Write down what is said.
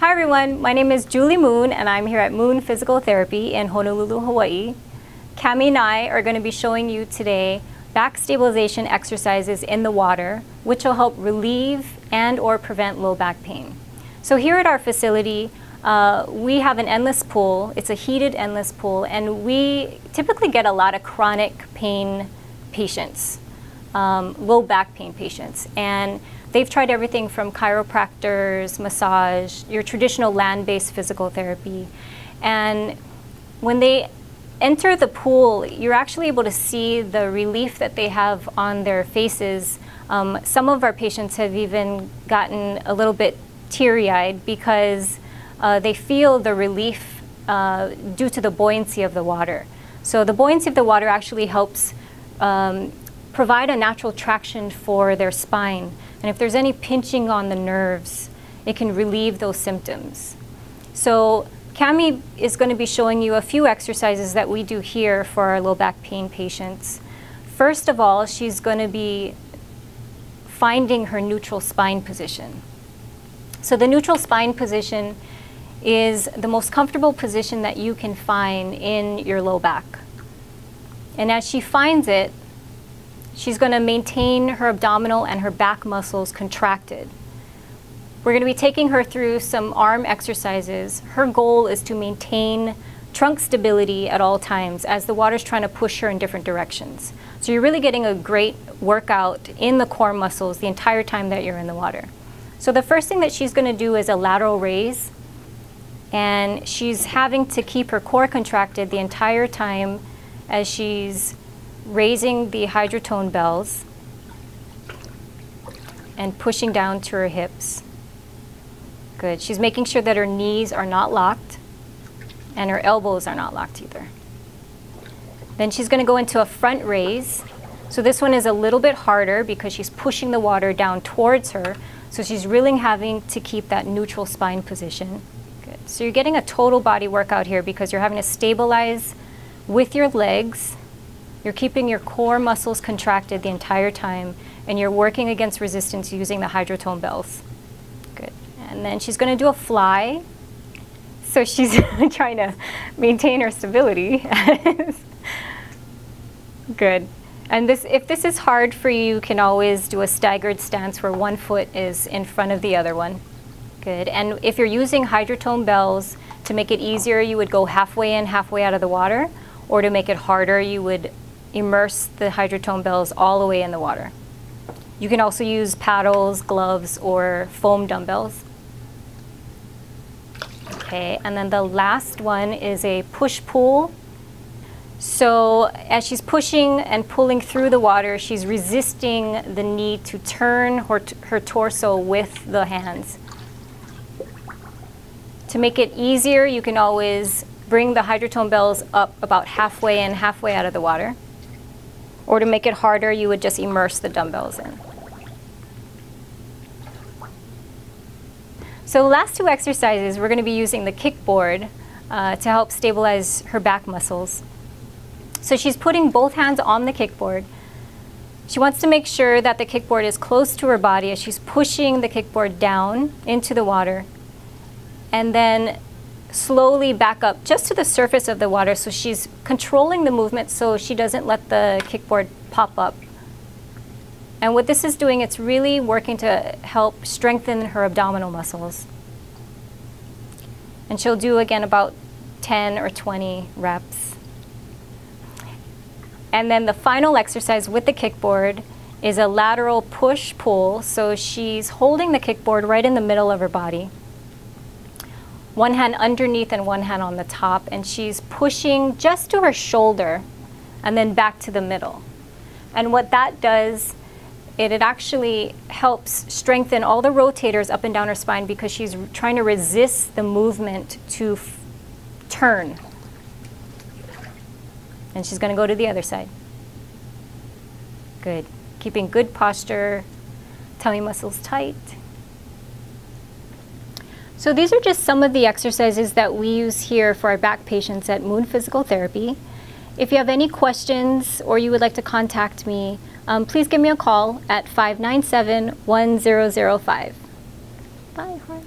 Hi everyone, my name is Julie Moon and I'm here at Moon Physical Therapy in Honolulu, Hawaii. Cami and I are going to be showing you today back stabilization exercises in the water, which will help relieve and or prevent low back pain. So here at our facility, we have an endless pool. It's a heated endless pool, and we typically get a lot of chronic pain patients, low back pain patients. And they've tried everything from chiropractors, massage, your traditional land-based physical therapy. And when they enter the pool, you're actually able to see the relief that they have on their faces. Some of our patients have even gotten a little bit teary-eyed because they feel the relief due to the buoyancy of the water. So the buoyancy of the water actually helps provide a natural traction for their spine. And if there's any pinching on the nerves, it can relieve those symptoms. So Cami is going to be showing you a few exercises that we do here for our low back pain patients. First of all, she's going to be finding her neutral spine position. So the neutral spine position is the most comfortable position that you can find in your low back. And as she finds it, she's going to maintain her abdominal and her back muscles contracted. We're going to be taking her through some arm exercises. Her goal is to maintain trunk stability at all times as the water's trying to push her in different directions. So you're really getting a great workout in the core muscles the entire time that you're in the water. So the first thing that she's going to do is a lateral raise, and she's having to keep her core contracted the entire time as she's raising the hydrotone bells and pushing down to her hips. Good. She's making sure that her knees are not locked and her elbows are not locked either. Then she's going to go into a front raise. So this one is a little bit harder because she's pushing the water down towards her. So she's really having to keep that neutral spine position. Good. So you're getting a total body workout here because you're having to stabilize with your legs. You're keeping your core muscles contracted the entire time, and you're working against resistance using the hydrotone bells. Good. And then she's going to do a fly. So she's trying to maintain her stability. Good. And if this is hard for you, you can always do a staggered stance where one foot is in front of the other one. Good. And if you're using hydrotone bells, to make it easier, you would go halfway in, halfway out of the water, or to make it harder, you would immerse the hydrotone bells all the way in the water. You can also use paddles, gloves, or foam dumbbells. Okay, and then the last one is a push-pull. So as she's pushing and pulling through the water, she's resisting the need to turn her torso with the hands. To make it easier, you can always bring the hydrotone bells up about halfway in, halfway out of the water. Or to make it harder, you would just immerse the dumbbells in. So the last two exercises, we're going to be using the kickboard to help stabilize her back muscles. So she's putting both hands on the kickboard. She wants to make sure that the kickboard is close to her body as she's pushing the kickboard down into the water. And then slowly back up just to the surface of the water, so she's controlling the movement so she doesn't let the kickboard pop up. And what this is doing, it's really working to help strengthen her abdominal muscles. And she'll do again about 10 or 20 reps. And then the final exercise with the kickboard is a lateral push-pull. So she's holding the kickboard right in the middle of her body. One hand underneath and one hand on the top, and she's pushing just to her shoulder and then back to the middle. And what that does, it actually helps strengthen all the rotators up and down her spine because she's trying to resist the movement to turn. And she's going to go to the other side. Good. Keeping good posture, tummy muscles tight. So these are just some of the exercises that we use here for our back patients at Moon Physical Therapy. If you have any questions or you would like to contact me, please give me a call at 597-1005. Bye, Harley.